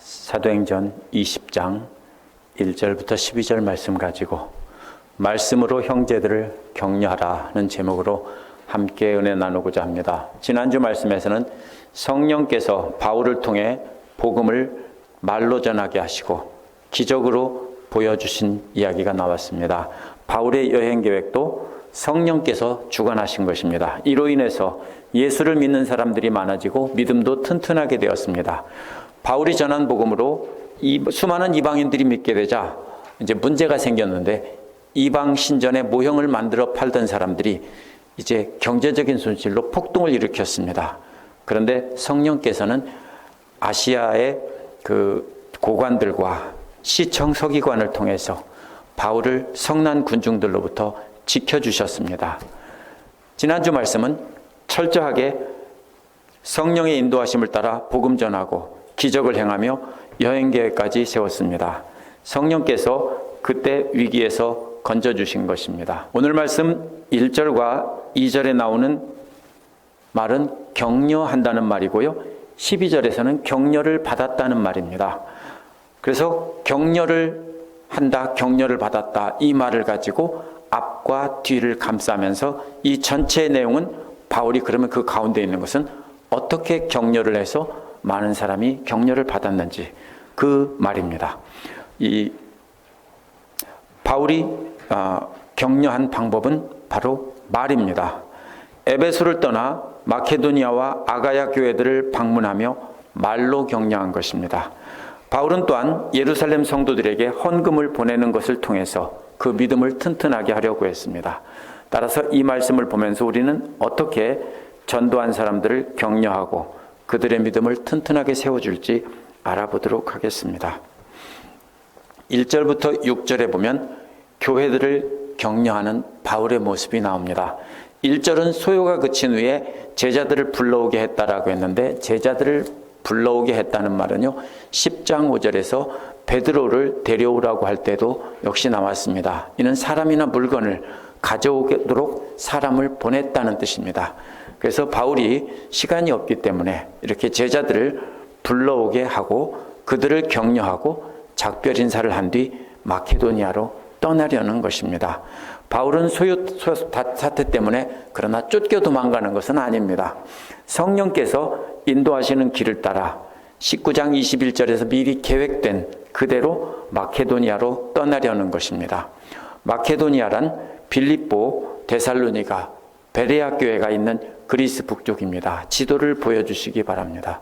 사도행전 20장 1절부터 12절 말씀 가지고 말씀으로 형제들을 격려하라는 제목으로 함께 은혜 나누고자 합니다. 지난주 말씀에서는 성령께서 바울을 통해 복음을 말로 전하게 하시고 기적으로 보여주신 이야기가 나왔습니다. 바울의 여행 계획도 성령께서 주관하신 것입니다. 이로 인해서 예수를 믿는 사람들이 많아지고 믿음도 튼튼하게 되었습니다. 바울이 전한 복음으로 수많은 이방인들이 믿게 되자 이제 문제가 생겼는데, 이방 신전에 모형을 만들어 팔던 사람들이 이제 경제적인 손실로 폭동을 일으켰습니다. 그런데 성령께서는 아시아의 그 고관들과 시청 서기관을 통해서 바울을 성난 군중들로부터 지켜주셨습니다. 지난주 말씀은 철저하게 성령의 인도하심을 따라 복음 전하고 기적을 행하며 여행 계획까지 세웠습니다. 성령께서 그때 위기에서 건져주신 것입니다. 오늘 말씀 1절과 2절에 나오는 말은 격려한다는 말이고요, 12절에서는 격려를 받았다는 말입니다. 그래서 격려를 한다, 격려를 받았다, 이 말을 가지고 앞과 뒤를 감싸면서 이 전체의 내용은 바울이 그러면 그 가운데 있는 것은 어떻게 격려를 해서 많은 사람이 격려를 받았는지 그 말입니다. 이 바울이 격려한 방법은 바로 말입니다. 에베소를 떠나 마케도니아와 아가야 교회들을 방문하며 말로 격려한 것입니다. 바울은 또한 예루살렘 성도들에게 헌금을 보내는 것을 통해서 그 믿음을 튼튼하게 하려고 했습니다. 따라서 이 말씀을 보면서 우리는 어떻게 전도한 사람들을 격려하고 그들의 믿음을 튼튼하게 세워줄지 알아보도록 하겠습니다. 1절부터 6절에 보면 교회들을 격려하는 바울의 모습이 나옵니다. 1절은 소요가 그친 후에 제자들을 불러오게 했다라고 했는데, 제자들을 불러오게 했다는 말은요, 10장 5절에서 베드로를 데려오라고 할 때도 역시 나왔습니다. 이는 사람이나 물건을 가져오도록 사람을 보냈다는 뜻입니다. 그래서 바울이 시간이 없기 때문에 이렇게 제자들을 불러오게 하고 그들을 격려하고 작별 인사를 한 뒤 마케도니아로 떠나려는 것입니다. 바울은 소요 사태 때문에 그러나 쫓겨 도망가는 것은 아닙니다. 성령께서 인도하시는 길을 따라 19장 21절에서 미리 계획된 그대로 마케도니아로 떠나려는 것입니다. 마케도니아란 빌립보, 데살로니가, 베레아 교회가 있는 그리스 북쪽입니다. 지도를 보여주시기 바랍니다.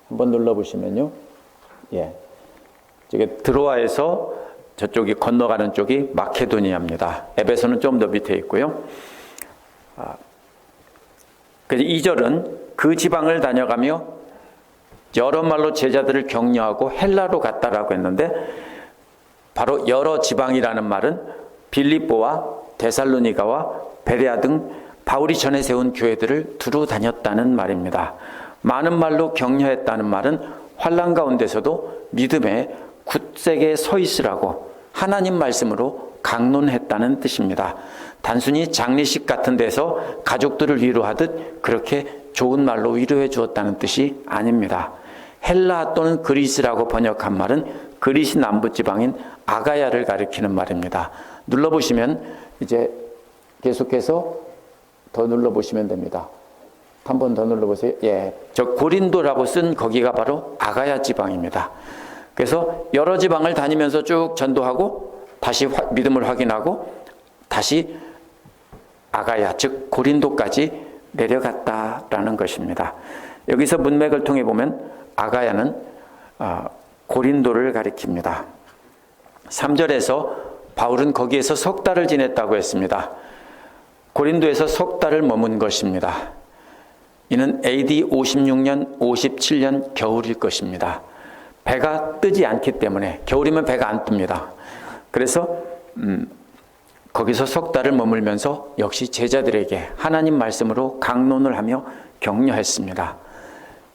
한번 눌러보시면요. 저게 드로아에서 저쪽이 건너가는 쪽이 마케도니아입니다. 에베소는 좀 더 밑에 있고요. 그래서 2절은 그 지방을 다녀가며 여러 말로 제자들을 격려하고 헬라로 갔다라고 했는데, 바로 여러 지방이라는 말은 빌립보와 데살로니가와 베레아 등 바울이 전에 세운 교회들을 두루 다녔다는 말입니다. 많은 말로 격려했다는 말은 환난 가운데서도 믿음에 굳세게 서 있으라고 하나님 말씀으로 강론했다는 뜻입니다. 단순히 장례식 같은 데서 가족들을 위로하듯 그렇게 좋은 말로 위로해 주었다는 뜻이 아닙니다. 헬라 또는 그리스라고 번역한 말은 그리스 남부지방인 아가야를 가리키는 말입니다. 눌러보시면 이제 계속해서 더 눌러보시면 됩니다. 한 번 더 눌러보세요. 저 고린도라고 쓴 거기가 바로 아가야 지방입니다. 그래서 여러 지방을 다니면서 쭉 전도하고 다시 믿음을 확인하고 다시 아가야, 즉 고린도까지 내려갔다라는 것입니다. 여기서 문맥을 통해 보면 아가야는 고린도를 가리킵니다. 3절에서 바울은 거기에서 석 달을 지냈다고 했습니다. 고린도에서 석 달을 머문 것입니다. 이는 AD 56년, 57년 겨울일 것입니다. 배가 뜨지 않기 때문에, 겨울이면 배가 안 뜹니다. 그래서 거기서 석 달을 머물면서 역시 제자들에게 하나님 말씀으로 강론을 하며 격려했습니다.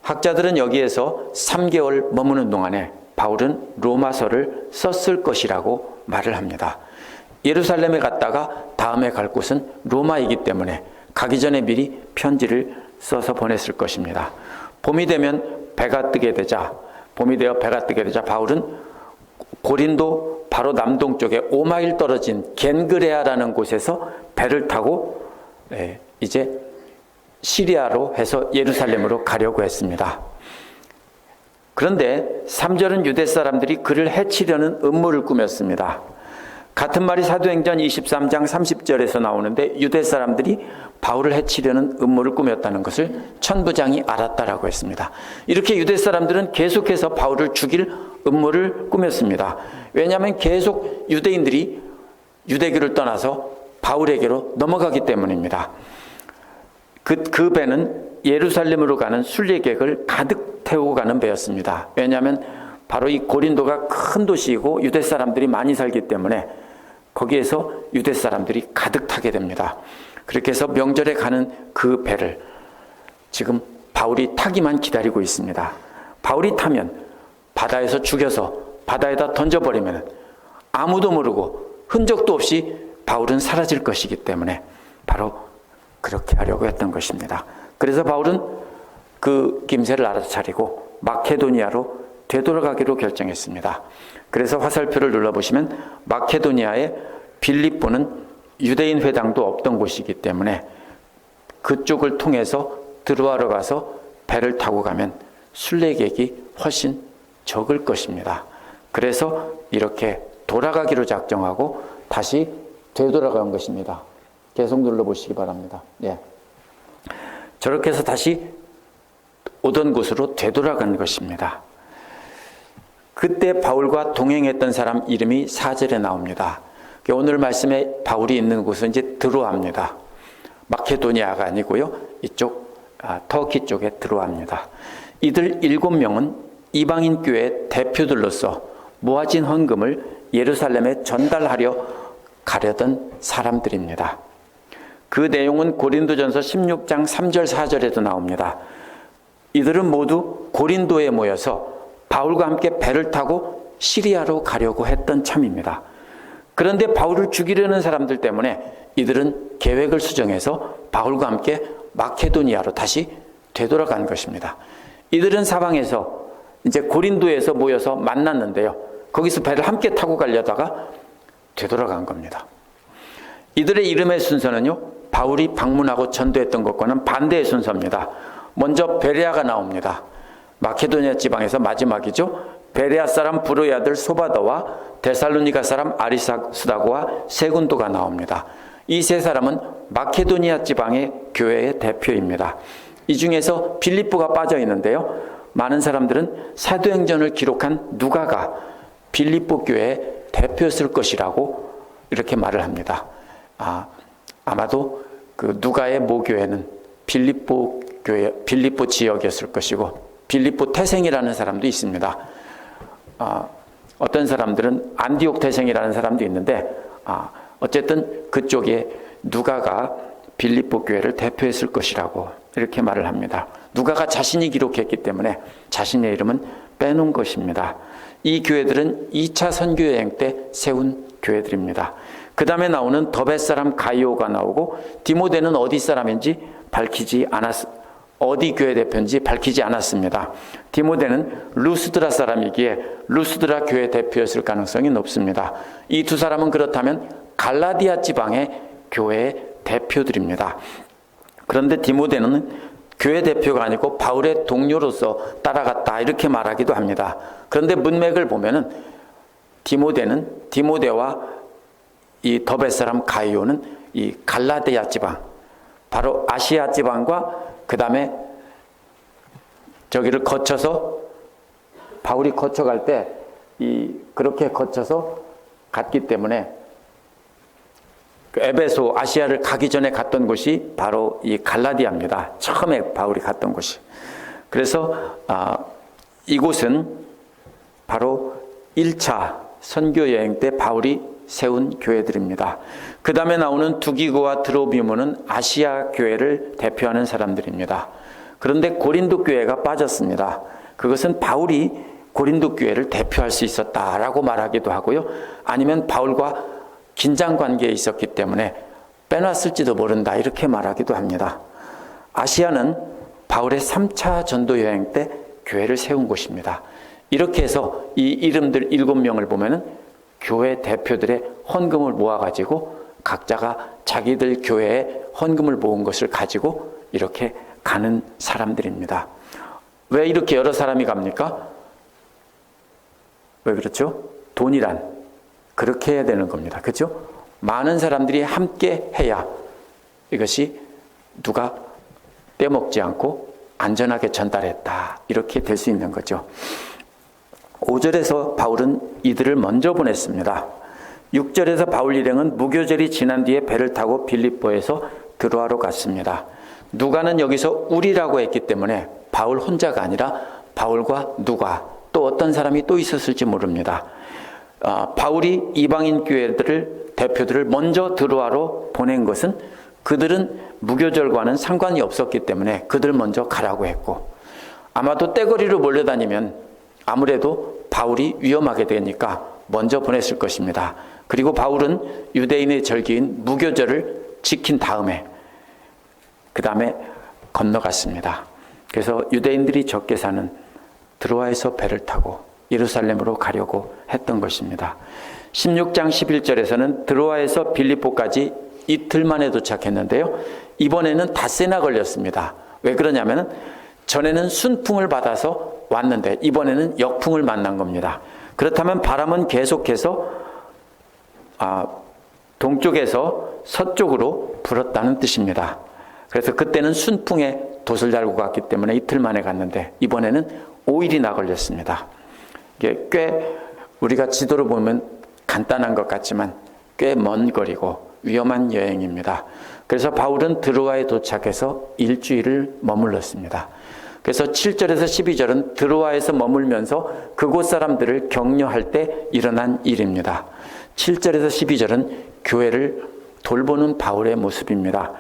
학자들은 여기에서 3개월 머무는 동안에 바울은 로마서를 썼을 것이라고 말을 합니다. 예루살렘에 갔다가 다음에 갈 곳은 로마이기 때문에 가기 전에 미리 편지를 써서 보냈을 것입니다. 봄이 되면 배가 뜨게 되자 바울은 고린도 바로 남동쪽에 5마일 떨어진 겐그레아라는 곳에서 배를 타고 이제 시리아로 해서 예루살렘으로 가려고 했습니다. 그런데 3절은 유대 사람들이 그를 해치려는 음모를 꾸몄습니다. 같은 말이 사도행전 23장 30절에서 나오는데 유대 사람들이 바울을 해치려는 음모를 꾸몄다는 것을 천부장이 알았다라고 했습니다. 이렇게 유대 사람들은 계속해서 바울을 죽일 음모를 꾸몄습니다. 왜냐하면 계속 유대인들이 유대교를 떠나서 바울에게로 넘어가기 때문입니다. 그 배는 예루살렘으로 가는 순례객을 가득 태우고 가는 배였습니다. 왜냐하면 바로 이 고린도가 큰 도시이고 유대 사람들이 많이 살기 때문에 거기에서 유대 사람들이 가득 타게 됩니다. 그렇게 해서 명절에 가는 그 배를 지금 바울이 타기만 기다리고 있습니다. 바울이 타면 바다에서 죽여서 바다에다 던져버리면 아무도 모르고 흔적도 없이 바울은 사라질 것이기 때문에 바로 그렇게 하려고 했던 것입니다. 그래서 바울은 그 김새를 알아차리고 마케도니아로 되돌아가기로 결정했습니다. 그래서 화살표를 눌러보시면 마케도니아의 빌립보는 유대인 회당도 없던 곳이기 때문에 그쪽을 통해서 드로아로 가서 배를 타고 가면 순례객이 훨씬 적을 것입니다. 그래서 이렇게 돌아가기로 작정하고 다시 되돌아간 것입니다. 계속 눌러보시기 바랍니다. 저렇게 해서 다시 오던 곳으로 되돌아간 것입니다. 그때 바울과 동행했던 사람 이름이 4절에 나옵니다. 오늘 말씀에 바울이 있는 곳은 이제 드로아입니다. 마케도니아가 아니고요. 이쪽 터키 쪽에 드로아입니다. 이들 7명은 이방인 교회 대표들로서 모아진 헌금을 예루살렘에 전달하려 가려던 사람들입니다. 그 내용은 고린도전서 16장 3절 4절에도 나옵니다. 이들은 모두 고린도에 모여서 바울과 함께 배를 타고 시리아로 가려고 했던 참입니다. 그런데 바울을 죽이려는 사람들 때문에 이들은 계획을 수정해서 바울과 함께 마케도니아로 다시 되돌아간 것입니다. 이들은 사방에서 이제 고린도에서 모여서 만났는데요. 거기서 배를 함께 타고 가려다가 되돌아간 겁니다. 이들의 이름의 순서는요, 바울이 방문하고 전도했던 것과는 반대의 순서입니다. 먼저 베레아가 나옵니다. 마케도니아 지방에서 마지막이죠. 베레아 사람 브로의 아들 소바더와 데살로니가 사람 아리스다고와 세군도가 나옵니다. 이 세 사람은 마케도니아 지방의 교회의 대표입니다. 이 중에서 빌립보가 빠져 있는데요. 많은 사람들은 사도행전을 기록한 누가가 빌립보 교회의 대표였을 것이라고 이렇게 말을 합니다. 아마도 그 누가의 모교회는 빌립보 교회, 빌립보 지역이었을 것이고 빌립보 태생이라는 사람도 있습니다. 어떤 사람들은 안디옥 태생이라는 사람도 있는데 어쨌든 그쪽에 누가가 빌립보 교회를 대표했을 것이라고 이렇게 말을 합니다. 누가가 자신이 기록했기 때문에 자신의 이름은 빼놓은 것입니다. 이 교회들은 2차 선교여행 때 세운 교회들입니다. 그 다음에 나오는 더벳 사람 가이오가 나오고 디모데는 어디 사람인지 어디 교회 대표인지 밝히지 않았습니다. 디모데는 루스드라 사람이기에 루스드라 교회 대표였을 가능성이 높습니다. 이 두 사람은 그렇다면 갈라디아 지방의 교회의 대표들입니다. 그런데 디모데는 교회 대표가 아니고 바울의 동료로서 따라갔다 이렇게 말하기도 합니다. 그런데 문맥을 보면은 디모데와 이 더벳 사람 가이오는 이 갈라디아 지방, 바로 아시아 지방과 그 다음에 저기를 거쳐서 바울이 거쳐갈 때 그렇게 거쳐서 갔기 때문에 그 에베소 아시아를 가기 전에 갔던 곳이 바로 이 갈라디아입니다. 처음에 바울이 갔던 곳이. 그래서 이곳은 바로 1차 선교 여행 때 바울이 세운 교회들입니다. 그 다음에 나오는 두기고와 드로비모는 아시아 교회를 대표하는 사람들입니다. 그런데 고린도 교회가 빠졌습니다. 그것은 바울이 고린도 교회를 대표할 수 있었다라고 말하기도 하고요. 아니면 바울과 긴장 관계에 있었기 때문에 빼놨을지도 모른다 이렇게 말하기도 합니다. 아시아는 바울의 3차 전도 여행 때 교회를 세운 곳입니다. 이렇게 해서 이 이름들 7명을 보면은 교회 대표들의 헌금을 모아가지고 각자가 자기들 교회에 헌금을 모은 것을 가지고 이렇게 가는 사람들입니다. 왜 이렇게 여러 사람이 갑니까? 왜 그렇죠? 돈이란 그렇게 해야 되는 겁니다. 그렇죠? 많은 사람들이 함께 해야 이것이 누가 떼먹지 않고 안전하게 전달했다 이렇게 될 수 있는 거죠. 5절에서 바울은 이들을 먼저 보냈습니다. 6절에서 바울 일행은 무교절이 지난 뒤에 배를 타고 빌립보에서 드로아로 갔습니다. 누가는 여기서 우리라고 했기 때문에 바울 혼자가 아니라 바울과 누가 또 어떤 사람이 또 있었을지 모릅니다. 바울이 이방인 교회들을 대표들을 먼저 드로아로 보낸 것은 그들은 무교절과는 상관이 없었기 때문에 그들 먼저 가라고 했고, 아마도 떼거리로 몰려다니면 아무래도 바울이 위험하게 되니까 먼저 보냈을 것입니다. 그리고 바울은 유대인의 절기인 무교절을 지킨 다음에 그 다음에 건너갔습니다. 그래서 유대인들이 적게 사는 드로아에서 배를 타고 예루살렘으로 가려고 했던 것입니다. 16장 11절에서는 드로아에서 빌립보까지 이틀 만에 도착했는데요. 이번에는 닷새나 걸렸습니다. 왜 그러냐면 전에는 순풍을 받아서 왔는데 이번에는 역풍을 만난 겁니다. 그렇다면 바람은 계속해서 동쪽에서 서쪽으로 불었다는 뜻입니다. 그래서 그때는 순풍에 돛을 달고 갔기 때문에 이틀 만에 갔는데 이번에는 5일이나 걸렸습니다. 이게 꽤 우리가 지도로 보면 간단한 것 같지만 꽤 먼 거리고 위험한 여행입니다. 그래서 바울은 드로아에 도착해서 일주일을 머물렀습니다. 그래서 7절에서 12절은 드로아에서 머물면서 그곳 사람들을 격려할 때 일어난 일입니다. 7절에서 12절은 교회를 돌보는 바울의 모습입니다.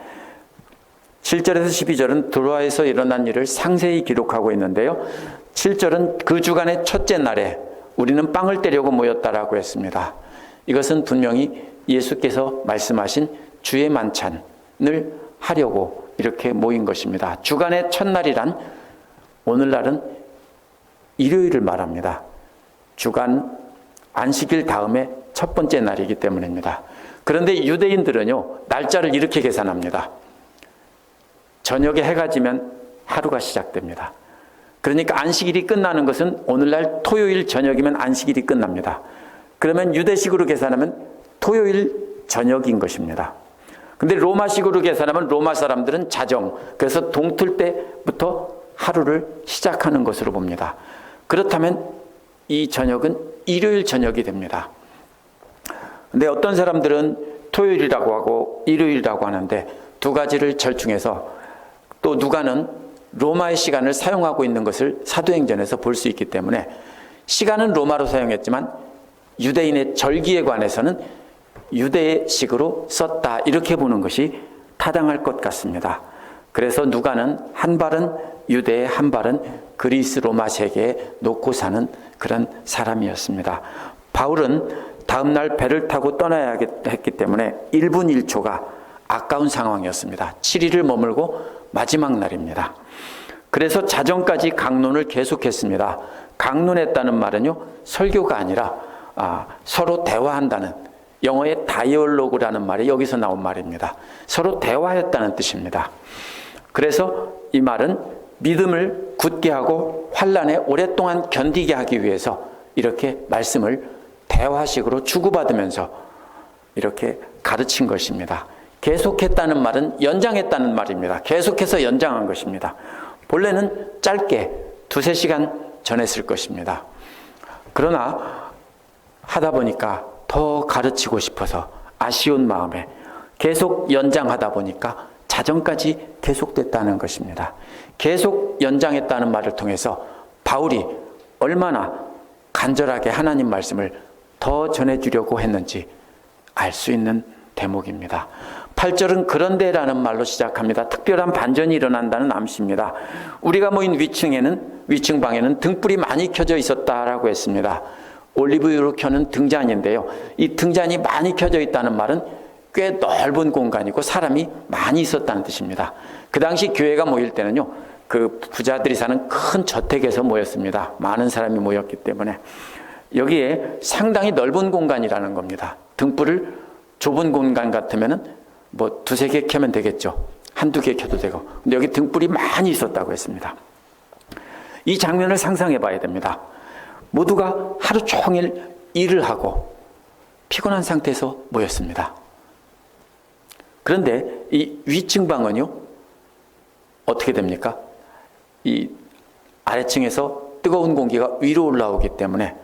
7절에서 12절은 드로아에서 일어난 일을 상세히 기록하고 있는데요. 7절은 그 주간의 첫째 날에 우리는 빵을 떼려고 모였다라고 했습니다. 이것은 분명히 예수께서 말씀하신 주의 만찬을 하려고 이렇게 모인 것입니다. 주간의 첫날이란 오늘날은 일요일을 말합니다. 주간 안식일 다음에 첫 번째 날이기 때문입니다. 그런데 유대인들은요, 날짜를 이렇게 계산합니다. 저녁에 해가 지면 하루가 시작됩니다. 그러니까 안식일이 끝나는 것은 오늘날 토요일 저녁이면 안식일이 끝납니다. 그러면 유대식으로 계산하면 토요일 저녁인 것입니다. 근데 로마식으로 계산하면 로마 사람들은 자정, 그래서 동틀 때부터 하루를 시작하는 것으로 봅니다. 그렇다면 이 저녁은 일요일 저녁이 됩니다. 근데 어떤 사람들은 토요일이라고 하고 일요일이라고 하는데 두 가지를 절충해서 또 누가는 로마의 시간을 사용하고 있는 것을 사도행전에서 볼 수 있기 때문에 시간은 로마로 사용했지만 유대인의 절기에 관해서는 유대식으로 썼다 이렇게 보는 것이 타당할 것 같습니다. 그래서 누가는 한 발은 유대에 한 발은 그리스 로마 세계에 놓고 사는 그런 사람이었습니다. 바울은 다음 날 배를 타고 떠나야 했기 때문에 1분 1초가 아까운 상황이었습니다. 7일을 머물고 마지막 날입니다. 그래서 자정까지 강론을 계속했습니다. 강론했다는 말은요, 설교가 아니라 서로 대화한다는, 영어의 다이얼로그라는 말이 여기서 나온 말입니다. 서로 대화했다는 뜻입니다. 그래서 이 말은 믿음을 굳게 하고 환난에 오랫동안 견디게 하기 위해서 이렇게 말씀을 대화식으로 주고받으면서 이렇게 가르친 것입니다. 계속했다는 말은 연장했다는 말입니다. 계속해서 연장한 것입니다. 본래는 짧게 2-3시간 전했을 것입니다. 그러나 하다 보니까 더 가르치고 싶어서 아쉬운 마음에 계속 연장하다 보니까 자정까지 계속됐다는 것입니다. 계속 연장했다는 말을 통해서 바울이 얼마나 간절하게 하나님 말씀을 더 전해주려고 했는지 알 수 있는 대목입니다. 8절은 그런데라는 말로 시작합니다. 특별한 반전이 일어난다는 암시입니다. 우리가 모인 위층방에는 등불이 많이 켜져 있었다라고 했습니다. 올리브유로 켜는 등잔인데요. 이 등잔이 많이 켜져 있다는 말은 꽤 넓은 공간이고 사람이 많이 있었다는 뜻입니다. 그 당시 교회가 모일 때는요, 그 부자들이 사는 큰 저택에서 모였습니다. 많은 사람이 모였기 때문에 여기에 상당히 넓은 공간이라는 겁니다. 등불을 좁은 공간 같으면은 뭐 두세 개 켜면 되겠죠. 한두 개 켜도 되고. 근데 여기 등불이 많이 있었다고 했습니다. 이 장면을 상상해 봐야 됩니다. 모두가 하루 종일 일을 하고 피곤한 상태에서 모였습니다. 그런데 이 위층 방은요, 어떻게 됩니까? 이 아래층에서 뜨거운 공기가 위로 올라오기 때문에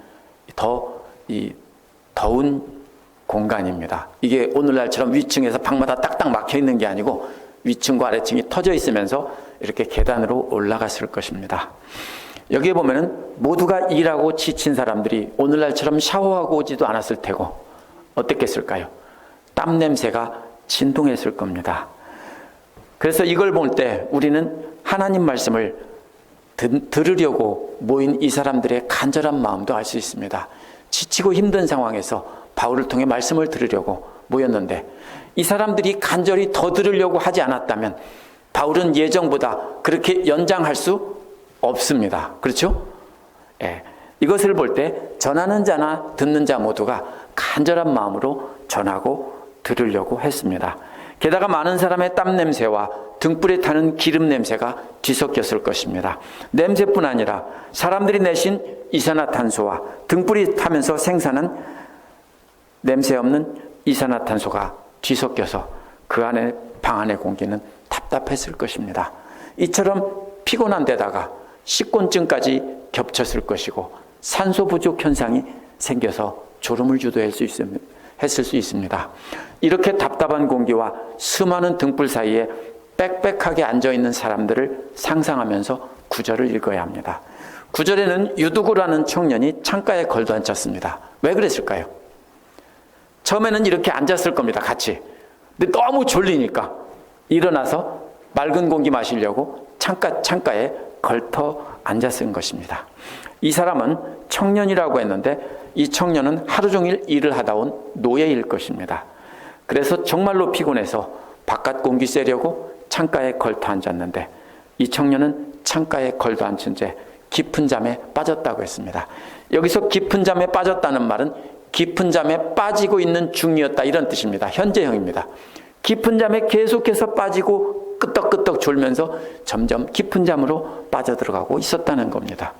더 더운 공간입니다. 이게 오늘날처럼 위층에서 방마다 딱딱 막혀 있는 게 아니고 위층과 아래층이 터져 있으면서 이렇게 계단으로 올라갔을 것입니다. 여기에 보면은 모두가 일하고 지친 사람들이 오늘날처럼 샤워하고 오지도 않았을 테고 어땠겠을까요? 땀 냄새가 진동했을 겁니다. 그래서 이걸 볼 때 우리는 하나님 말씀을 들으려고 모인 이 사람들의 간절한 마음도 알 수 있습니다. 지치고 힘든 상황에서 바울을 통해 말씀을 들으려고 모였는데 이 사람들이 간절히 더 들으려고 하지 않았다면 바울은 예정보다 그렇게 연장할 수 없습니다. 그렇죠? 예. 이것을 볼 때 전하는 자나 듣는 자 모두가 간절한 마음으로 전하고 들으려고 했습니다. 게다가 많은 사람의 땀 냄새와 등불에 타는 기름 냄새가 뒤섞였을 것입니다. 냄새뿐 아니라 사람들이 내신 이산화탄소와 등불이 타면서 생산한 냄새 없는 이산화탄소가 뒤섞여서 그 안에 방 안의 공기는 답답했을 것입니다. 이처럼 피곤한 데다가 식곤증까지 겹쳤을 것이고 산소 부족 현상이 생겨서 졸음을 했을 수 있습니다. 이렇게 답답한 공기와 수많은 등불 사이에 빽빽하게 앉아있는 사람들을 상상하면서 구절을 읽어야 합니다. 구절에는 유두고라는 청년이 창가에 걸도 앉았습니다. 왜 그랬을까요? 처음에는 이렇게 앉았을 겁니다. 같이. 근데 너무 졸리니까 일어나서 맑은 공기 마시려고 창가에 걸터 앉았을 것입니다. 이 사람은 청년이라고 했는데 이 청년은 하루 종일 일을 하다 온 노예일 것입니다. 그래서 정말로 피곤해서 바깥 공기 쐬려고 창가에 걸터 앉았는데 이 청년은 창가에 걸터 앉은 채 깊은 잠에 빠졌다고 했습니다. 여기서 깊은 잠에 빠졌다는 말은 깊은 잠에 빠지고 있는 중이었다 이런 뜻입니다. 현재형입니다. 깊은 잠에 계속해서 빠지고 끄떡끄떡 졸면서 점점 깊은 잠으로 빠져들어가고 있었다는 겁니다.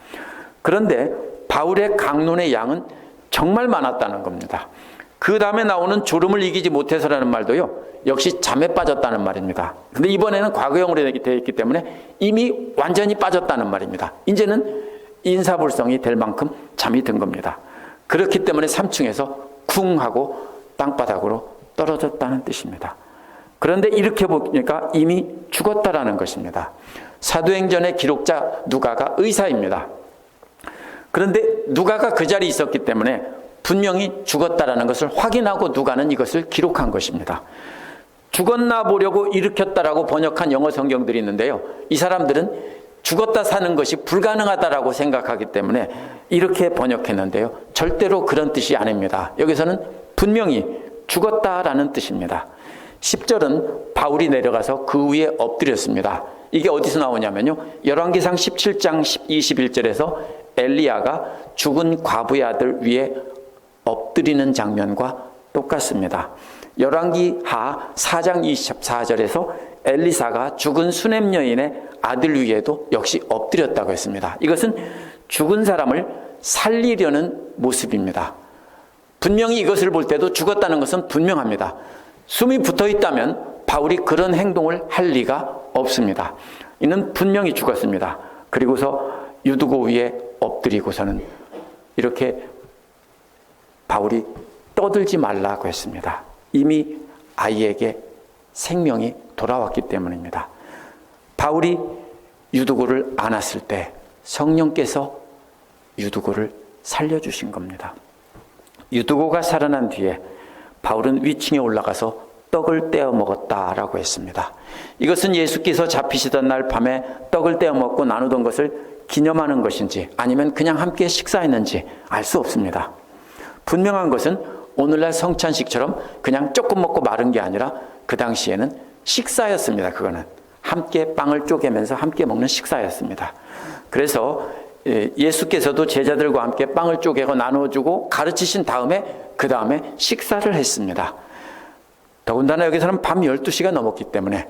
그런데 바울의 강론의 양은 정말 많았다는 겁니다. 그 다음에 나오는 졸음을 이기지 못해서라는 말도요, 역시 잠에 빠졌다는 말입니다. 근데 이번에는 과거형으로 되어 있기 때문에 이미 완전히 빠졌다는 말입니다. 이제는 인사불성이 될 만큼 잠이 든 겁니다. 그렇기 때문에 3층에서 쿵 하고 땅바닥으로 떨어졌다는 뜻입니다. 그런데 이렇게 보니까 이미 죽었다라는 것입니다. 사도행전의 기록자 누가가 의사입니다. 그런데 누가가 그 자리에 있었기 때문에 분명히 죽었다라는 것을 확인하고 누가는 이것을 기록한 것입니다. 죽었나 보려고 일으켰다라고 번역한 영어 성경들이 있는데요. 이 사람들은 죽었다 사는 것이 불가능하다라고 생각하기 때문에 이렇게 번역했는데요. 절대로 그런 뜻이 아닙니다. 여기서는 분명히 죽었다라는 뜻입니다. 10절은 바울이 내려가서 그 위에 엎드렸습니다. 이게 어디서 나오냐면요. 열왕기상 17장 21절에서 엘리야가 죽은 과부의 아들 위에 엎드리는 장면과 똑같습니다. 열왕기하 4장 24절에서 엘리사가 죽은 수넴 여인의 아들 위에도 역시 엎드렸다고 했습니다. 이것은 죽은 사람을 살리려는 모습입니다. 분명히 이것을 볼 때도 죽었다는 것은 분명합니다. 숨이 붙어 있다면 바울이 그런 행동을 할 리가 없습니다. 이는 분명히 죽었습니다. 그리고서 유두고 위에 엎드리고서는 이렇게 바울이 떠들지 말라고 했습니다. 이미 아이에게 생명이 돌아왔기 때문입니다. 바울이 유두고를 안았을 때 성령께서 유두고를 살려주신 겁니다. 유두고가 살아난 뒤에 바울은 위층에 올라가서 떡을 떼어 먹었다라고 했습니다. 이것은 예수께서 잡히시던 날 밤에 떡을 떼어 먹고 나누던 것을 기념하는 것인지 아니면 그냥 함께 식사했는지 알 수 없습니다. 분명한 것은 오늘날 성찬식처럼 그냥 조금 먹고 마른 게 아니라 그 당시에는 식사였습니다. 그거는 함께 빵을 쪼개면서 함께 먹는 식사였습니다. 그래서 예수께서도 제자들과 함께 빵을 쪼개고 나눠주고 가르치신 다음에 그 다음에 식사를 했습니다. 더군다나 여기서는 밤 12시가 넘었기 때문에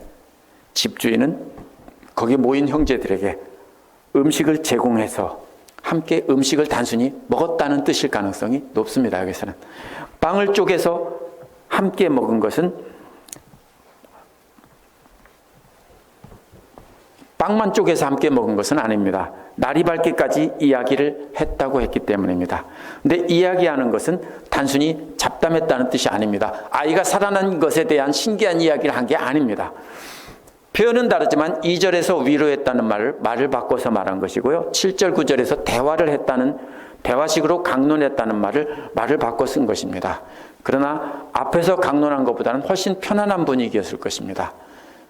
집주인은 거기 모인 형제들에게 음식을 제공해서 함께 음식을 단순히 먹었다는 뜻일 가능성이 높습니다. 여기서는 빵을 쪼개서 함께 먹은 것은 빵만 쪼개서 함께 먹은 것은 아닙니다. 날이 밝기까지 이야기를 했다고 했기 때문입니다. 근데 이야기하는 것은 단순히 잡담했다는 뜻이 아닙니다. 아이가 살아난 것에 대한 신기한 이야기를 한 게 아닙니다. 표현은 다르지만 2절에서 위로했다는 말을 바꿔서 말한 것이고요. 7절, 9절에서 대화식으로 강론했다는 말을 바꿔 쓴 것입니다. 그러나 앞에서 강론한 것보다는 훨씬 편안한 분위기였을 것입니다.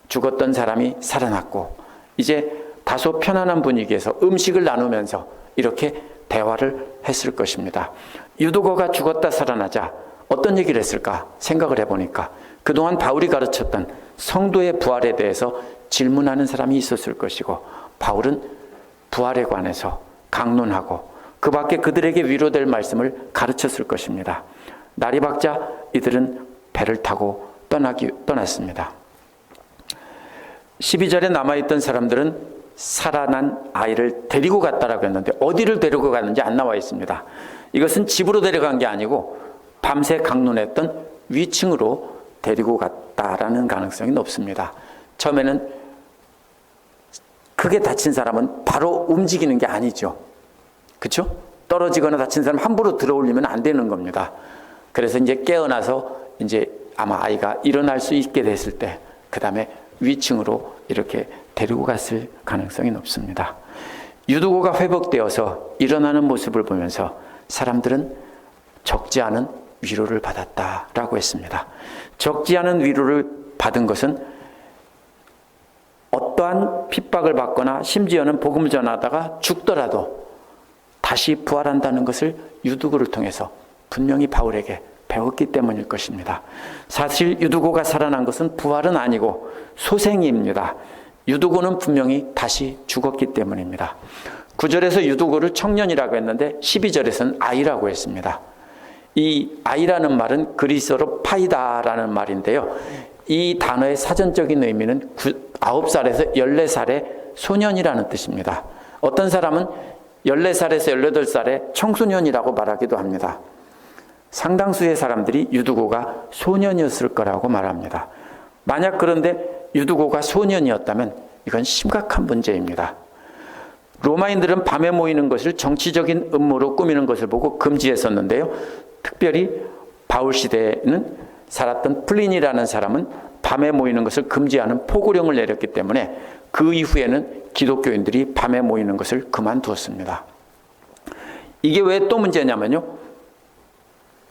죽었던 사람이 살아났고 이제 다소 편안한 분위기에서 음식을 나누면서 이렇게 대화를 했을 것입니다. 유두거가 죽었다 살아나자 어떤 얘기를 했을까 생각을 해보니까 그동안 바울이 가르쳤던 성도의 부활에 대해서 질문하는 사람이 있었을 것이고 바울은 부활에 관해서 강론하고 그 밖에 그들에게 위로될 말씀을 가르쳤을 것입니다. 날이 밝자 이들은 배를 타고 떠났습니다. 12절에 남아있던 사람들은 살아난 아이를 데리고 갔다라고 했는데 어디를 데리고 갔는지 안 나와 있습니다. 이것은 집으로 데려간 게 아니고 밤새 강론했던 위층으로 데리고 갔다라는 가능성이 높습니다. 처음에는 크게 다친 사람은 바로 움직이는 게 아니죠. 그렇죠? 떨어지거나 다친 사람 함부로 들어올리면 안 되는 겁니다. 그래서 이제 깨어나서 이제 아마 아이가 일어날 수 있게 됐을 때 그 다음에 위층으로 이렇게 데리고 갔을 가능성이 높습니다. 유두고가 회복되어서 일어나는 모습을 보면서 사람들은 적지 않은 위로를 받았다라고 했습니다. 적지 않은 위로를 받은 것은 어떠한 핍박을 받거나 심지어는 복음을 전하다가 죽더라도 다시 부활한다는 것을 유두고를 통해서 분명히 바울에게 배웠기 때문일 것입니다. 사실 유두고가 살아난 것은 부활은 아니고 소생입니다. 유두고는 분명히 다시 죽었기 때문입니다. 9절에서 유두고를 청년이라고 했는데 12절에서는 아이라고 했습니다. 이 아이라는 말은 그리스어로 파이다라는 말인데요. 이 단어의 사전적인 의미는 9살에서 14살의 소년이라는 뜻입니다. 어떤 사람은 14살에서 18살의 청소년이라고 말하기도 합니다. 상당수의 사람들이 유두고가 소년이었을 거라고 말합니다. 만약 그런데 유두고가 소년이었다면 이건 심각한 문제입니다. 로마인들은 밤에 모이는 것을 정치적인 음모로 꾸미는 것을 보고 금지했었는데요. 특별히 바울 시대에는 살았던 플린이라는 사람은 밤에 모이는 것을 금지하는 포고령을 내렸기 때문에 그 이후에는 기독교인들이 밤에 모이는 것을 그만두었습니다. 이게 왜 또 문제냐면요.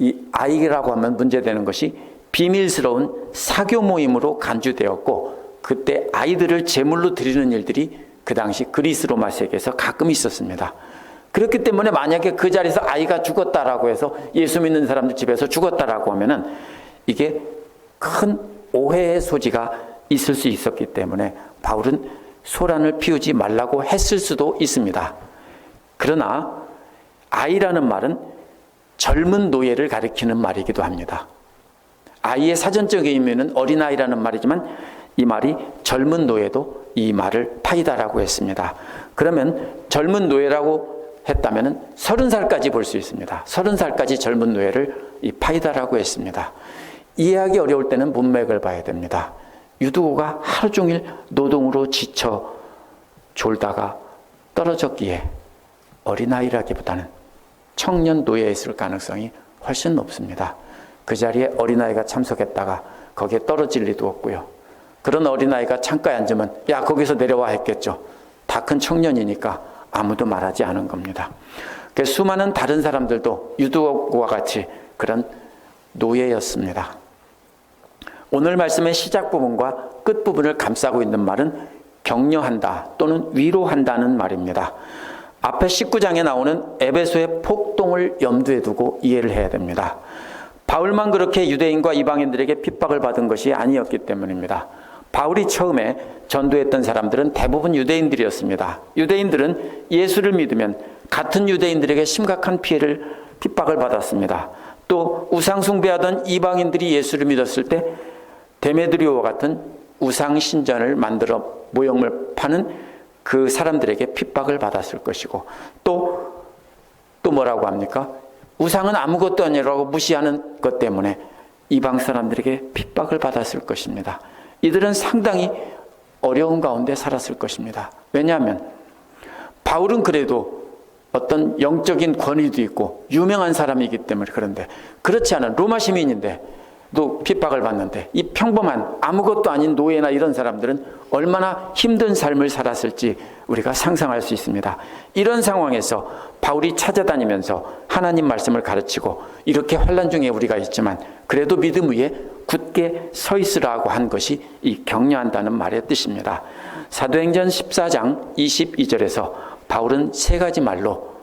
이 아이라고 하면 문제되는 것이 비밀스러운 사교 모임으로 간주되었고 그때 아이들을 제물로 드리는 일들이 그 당시 그리스 로마 세계에서 가끔 있었습니다. 그렇기 때문에 만약에 그 자리에서 아이가 죽었다라고 해서 예수 믿는 사람들 집에서 죽었다라고 하면은 이게 큰 오해의 소지가 있을 수 있었기 때문에 바울은 소란을 피우지 말라고 했을 수도 있습니다. 그러나 아이라는 말은 젊은 노예를 가리키는 말이기도 합니다. 아이의 사전적 의미는 어린아이라는 말이지만 이 말이 젊은 노예도 이 말을 파이다라고 했습니다. 그러면 젊은 노예라고 했다면 30살까지 볼 수 있습니다. 30살까지 젊은 노예를 이 파이다라고 했습니다. 이해하기 어려울 때는 문맥을 봐야 됩니다. 유두고가 하루 종일 노동으로 지쳐 졸다가 떨어졌기에 어린아이라기보다는 청년 노예에 있을 가능성이 훨씬 높습니다. 그 자리에 어린아이가 참석했다가 거기에 떨어질 리도 없고요. 그런 어린아이가 창가에 앉으면 야 거기서 내려와 했겠죠. 다 큰 청년이니까 아무도 말하지 않은 겁니다. 수많은 다른 사람들도 유두고와 같이 그런 노예였습니다. 오늘 말씀의 시작 부분과 끝 부분을 감싸고 있는 말은 격려한다 또는 위로한다는 말입니다. 앞에 19장에 나오는 에베소의 폭동을 염두에 두고 이해를 해야 됩니다. 바울만 그렇게 유대인과 이방인들에게 핍박을 받은 것이 아니었기 때문입니다. 바울이 처음에 전도했던 사람들은 대부분 유대인들이었습니다. 유대인들은 예수를 믿으면 같은 유대인들에게 심각한 핍박을 받았습니다. 또 우상 숭배하던 이방인들이 예수를 믿었을 때 데메드리오와 같은 우상 신전을 만들어 모형을 파는 그 사람들에게 핍박을 받았을 것이고, 또 뭐라고 합니까? 우상은 아무것도 아니라고 무시하는 것 때문에 이방 사람들에게 핍박을 받았을 것입니다. 이들은 상당히 어려운 가운데 살았을 것입니다. 왜냐하면 바울은 그래도 어떤 영적인 권위도 있고 유명한 사람이기 때문에. 그런데 그렇지 않은 로마 시민인데 또 핍박을 받는데, 이 평범한 아무것도 아닌 노예나 이런 사람들은 얼마나 힘든 삶을 살았을지 우리가 상상할 수 있습니다. 이런 상황에서 바울이 찾아다니면서 하나님 말씀을 가르치고, 이렇게 환난 중에 우리가 있지만 그래도 믿음 위에 굳게 서 있으라고 한 것이 이 격려한다는 말의 뜻입니다. 사도행전 14장 22절에서 바울은 세 가지 말로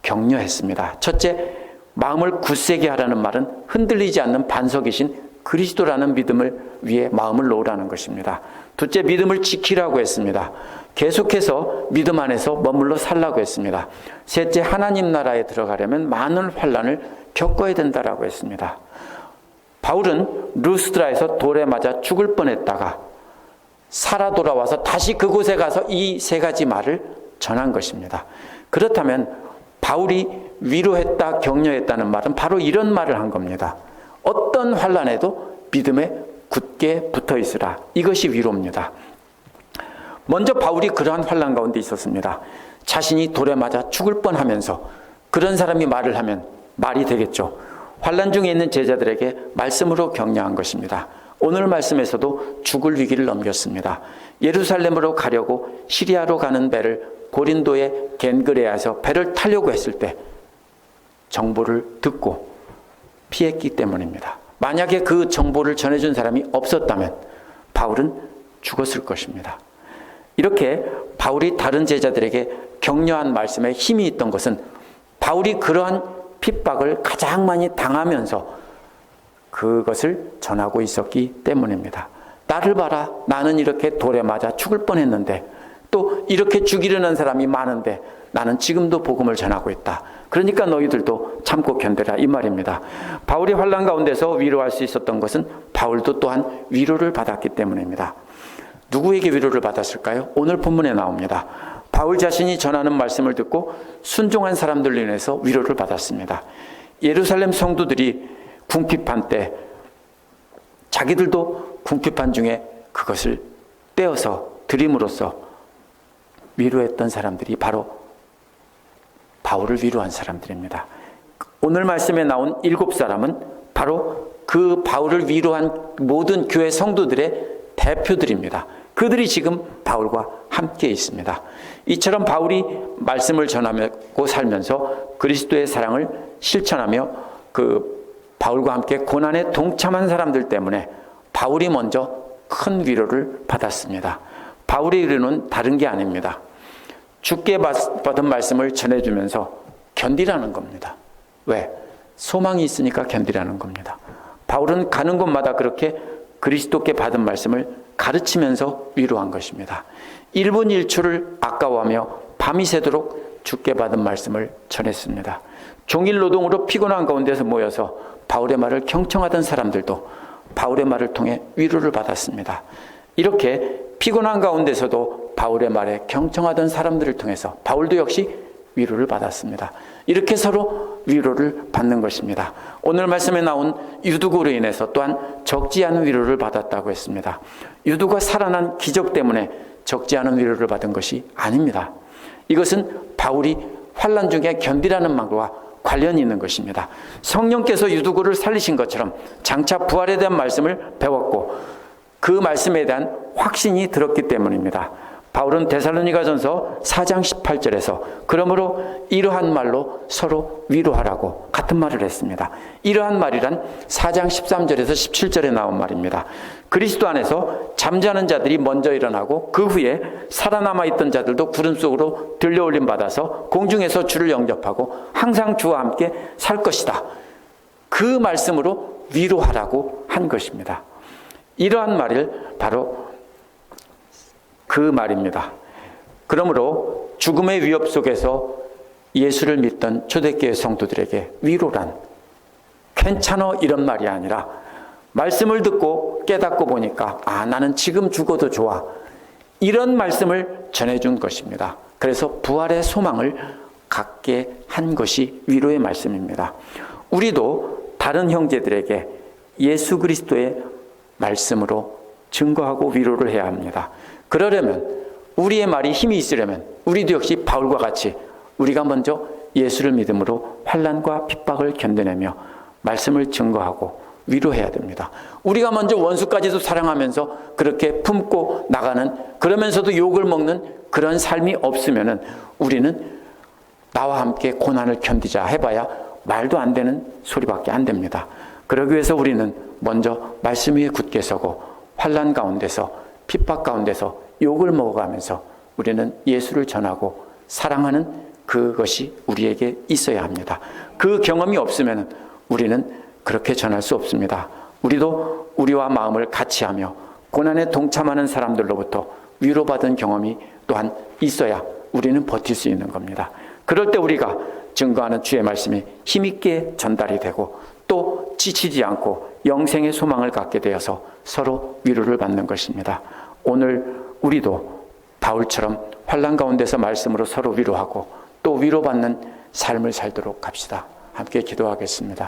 격려했습니다. 첫째, 마음을 굳세게 하라는 말은 흔들리지 않는 반석이신 그리스도라는 믿음을 위해 마음을 놓으라는 것입니다. 둘째, 믿음을 지키라고 했습니다. 계속해서 믿음 안에서 머물러 살라고 했습니다. 셋째, 하나님 나라에 들어가려면 많은 환난을 겪어야 된다라고 했습니다. 바울은 루스드라에서 돌에 맞아 죽을 뻔했다가 살아 돌아와서 다시 그곳에 가서 이 세 가지 말을 전한 것입니다. 그렇다면 바울이 위로했다, 격려했다는 말은 바로 이런 말을 한 겁니다. 어떤 환난에도 믿음에 굳게 붙어 있으라. 이것이 위로입니다. 먼저 바울이 그러한 환난 가운데 있었습니다. 자신이 돌에 맞아 죽을 뻔하면서 그런 사람이 말을 하면 말이 되겠죠. 환난 중에 있는 제자들에게 말씀으로 격려한 것입니다. 오늘 말씀에서도 죽을 위기를 넘겼습니다. 예루살렘으로 가려고 시리아로 가는 배를 고린도의 겐그레아에서 배를 타려고 했을 때 정보를 듣고 피했기 때문입니다. 만약에 그 정보를 전해준 사람이 없었다면 바울은 죽었을 것입니다. 이렇게 바울이 다른 제자들에게 격려한 말씀에 힘이 있던 것은 바울이 그러한 핍박을 가장 많이 당하면서 그것을 전하고 있었기 때문입니다. 나를 봐라. 나는 이렇게 돌에 맞아 죽을 뻔했는데, 또 이렇게 죽이려는 사람이 많은데 나는 지금도 복음을 전하고 있다. 그러니까 너희들도 참고 견뎌라, 이 말입니다. 바울이 환난 가운데서 위로할 수 있었던 것은 바울도 또한 위로를 받았기 때문입니다. 누구에게 위로를 받았을까요? 오늘 본문에 나옵니다. 바울 자신이 전하는 말씀을 듣고 순종한 사람들로 인해서 위로를 받았습니다. 예루살렘 성도들이 궁핍한 때 자기들도 궁핍한 중에 그것을 떼어서 드림으로써 위로했던 사람들이 바로 바울을 위로한 사람들입니다. 오늘 말씀에 나온 7사람은 바로 그 바울을 위로한 모든 교회 성도들의 대표들입니다. 그들이 지금 바울과 함께 있습니다. 이처럼 바울이 말씀을 전하고 살면서 그리스도의 사랑을 실천하며 그 바울과 함께 고난에 동참한 사람들 때문에 바울이 먼저 큰 위로를 받았습니다. 바울의 위로는 다른 게 아닙니다. 주께 받은 말씀을 전해주면서 견디라는 겁니다. 왜? 소망이 있으니까 견디라는 겁니다. 바울은 가는 곳마다 그렇게 그리스도께 받은 말씀을 가르치면서 위로한 것입니다. 1분 1초를 아까워하며 밤이 새도록 주께 받은 말씀을 전했습니다. 종일 노동으로 피곤한 가운데서 모여서 바울의 말을 경청하던 사람들도 바울의 말을 통해 위로를 받았습니다. 이렇게 피곤한 가운데서도 바울의 말에 경청하던 사람들을 통해서 바울도 역시 위로를 받았습니다. 이렇게 서로 위로를 받는 것입니다. 오늘 말씀에 나온 유두고로 인해서 또한 적지 않은 위로를 받았다고 했습니다. 유두가 살아난 기적 때문에 적지 않은 위로를 받은 것이 아닙니다. 이것은 바울이 환난 중에 견디라는 말과 관련이 있는 것입니다. 성령께서 유두고를 살리신 것처럼 장차 부활에 대한 말씀을 배웠고 그 말씀에 대한 확신이 들었기 때문입니다. 바울은 데살로니가전서 4장 18절에서 그러므로 이러한 말로 서로 위로하라고 같은 말을 했습니다. 이러한 말이란 4장 13절에서 17절에 나온 말입니다. 그리스도 안에서 잠자는 자들이 먼저 일어나고 그 후에 살아남아 있던 자들도 구름 속으로 들려올림 받아서 공중에서 주를 영접하고 항상 주와 함께 살 것이다. 그 말씀으로 위로하라고 한 것입니다. 이러한 말을 바로 그 말입니다. 그러므로 죽음의 위협 속에서 예수를 믿던 초대교회 성도들에게 위로란 괜찮어 이런 말이 아니라 말씀을 듣고 깨닫고 보니까 나는 지금 죽어도 좋아 이런 말씀을 전해준 것입니다. 그래서 부활의 소망을 갖게 한 것이 위로의 말씀입니다. 우리도 다른 형제들에게 예수 그리스도의 말씀으로 증거하고 위로를 해야 합니다. 그러려면 우리의 말이 힘이 있으려면 우리도 역시 바울과 같이 우리가 먼저 예수를 믿음으로 환난과 핍박을 견뎌내며 말씀을 증거하고 위로해야 됩니다. 우리가 먼저 원수까지도 사랑하면서 그렇게 품고 나가는 그러면서도 욕을 먹는 그런 삶이 없으면은 우리는 나와 함께 고난을 견디자 해봐야 말도 안 되는 소리밖에 안 됩니다. 그러기 위해서 우리는 먼저 말씀 위에 굳게 서고 환난 가운데서 핍박 가운데서 욕을 먹어가면서 우리는 예수를 전하고 사랑하는 그것이 우리에게 있어야 합니다. 그 경험이 없으면 우리는 그렇게 전할 수 없습니다. 우리도 우리와 마음을 같이 하며 고난에 동참하는 사람들로부터 위로받은 경험이 또한 있어야 우리는 버틸 수 있는 겁니다. 그럴 때 우리가 증거하는 주의 말씀이 힘있게 전달이 되고 또 지치지 않고 영생의 소망을 갖게 되어서 서로 위로를 받는 것입니다. 오늘 우리도 바울처럼 환난 가운데서 말씀으로 서로 위로하고 또 위로받는 삶을 살도록 합시다. 함께 기도하겠습니다.